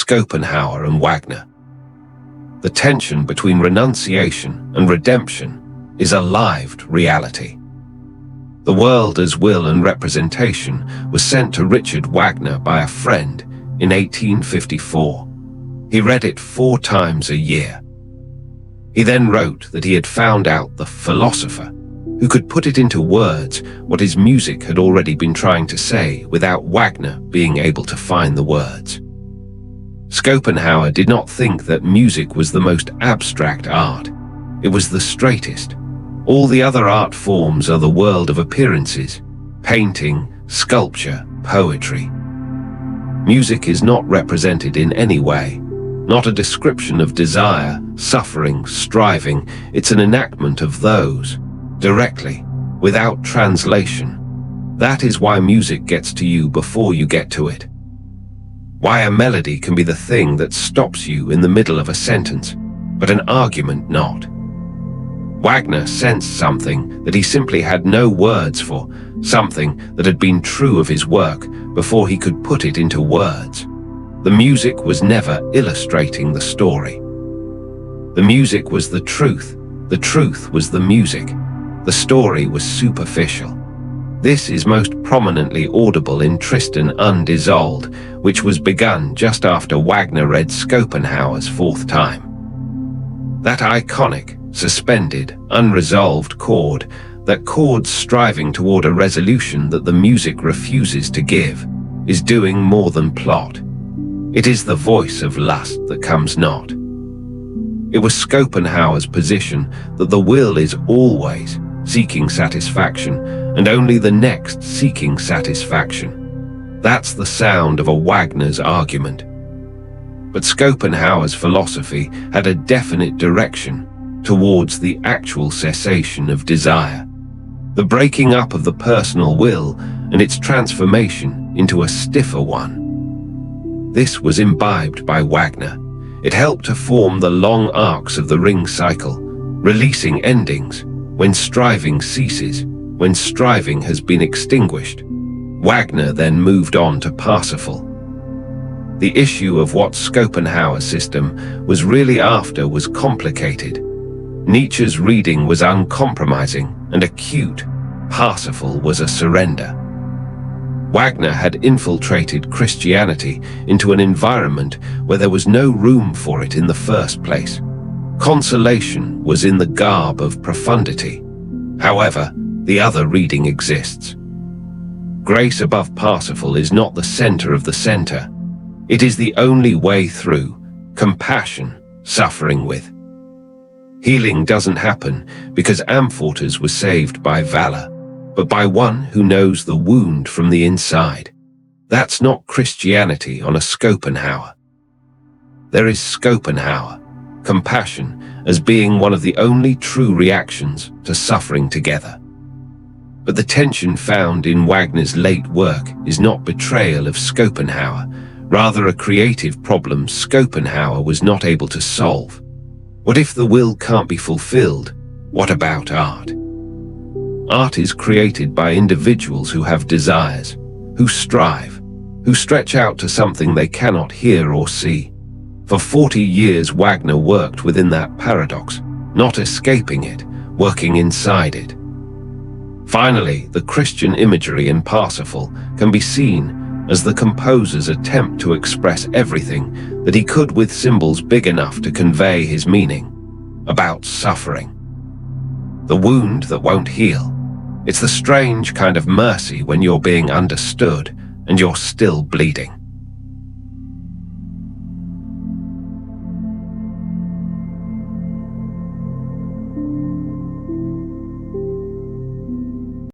Schopenhauer and Wagner. The tension between renunciation and redemption is a lived reality. The World as Will and Representation was sent to Richard Wagner by a friend in 1854. He read it 4 times a year. He then wrote that he had found out the philosopher who could put it into words what his music had already been trying to say without Wagner being able to find the words. Schopenhauer did not think that music was the most abstract art. It was the straightest. All the other art forms are the world of appearances: painting, sculpture, poetry. Music is not represented in any way, not a description of desire, suffering, striving. It's an enactment of those, directly, without translation. That is why music gets to you before you get to it. Why a melody can be the thing that stops you in the middle of a sentence, but an argument not. Wagner sensed something that he simply had no words for, something that had been true of his work before he could put it into words. The music was never illustrating the story. The music was the truth was the music. The story was superficial. This is most prominently audible in Tristan und Isolde, which was begun just after Wagner read Schopenhauer's 4th time. That iconic, suspended, unresolved chord, that chord striving toward a resolution that the music refuses to give, is doing more than plot. It is the voice of lust that comes not. It was Schopenhauer's position that the will is always seeking satisfaction, and only the next seeking satisfaction. That's the sound of a Wagner's argument. But Schopenhauer's philosophy had a definite direction towards the actual cessation of desire, the breaking up of the personal will and its transformation into a stiffer one. This was imbibed by Wagner. It helped to form the long arcs of the ring cycle, releasing endings when striving ceases, when striving has been extinguished. Wagner then moved on to Parsifal. The issue of what Schopenhauer's system was really after was complicated. Nietzsche's reading was uncompromising and acute. Parsifal was a surrender. Wagner had infiltrated Christianity into an environment where there was no room for it in the first place. Consolation was in the garb of profundity. However, the other reading exists. Grace above Parsifal is not the center of the center. It is the only way through, compassion, suffering with. Healing doesn't happen because Amfortas was saved by valor, but by one who knows the wound from the inside. That's not Christianity on a Schopenhauer. There is Schopenhauer, compassion, as being one of the only true reactions to suffering together. But the tension found in Wagner's late work is not betrayal of Schopenhauer, rather a creative problem Schopenhauer was not able to solve. What if the will can't be fulfilled? What about art? Art is created by individuals who have desires, who strive, who stretch out to something they cannot hear or see. For 40 years Wagner worked within that paradox, not escaping it, working inside it. Finally, the Christian imagery in Parsifal can be seen as the composer's attempt to express everything that he could with symbols big enough to convey his meaning, about suffering. The wound that won't heal. It's the strange kind of mercy when you're being understood and you're still bleeding.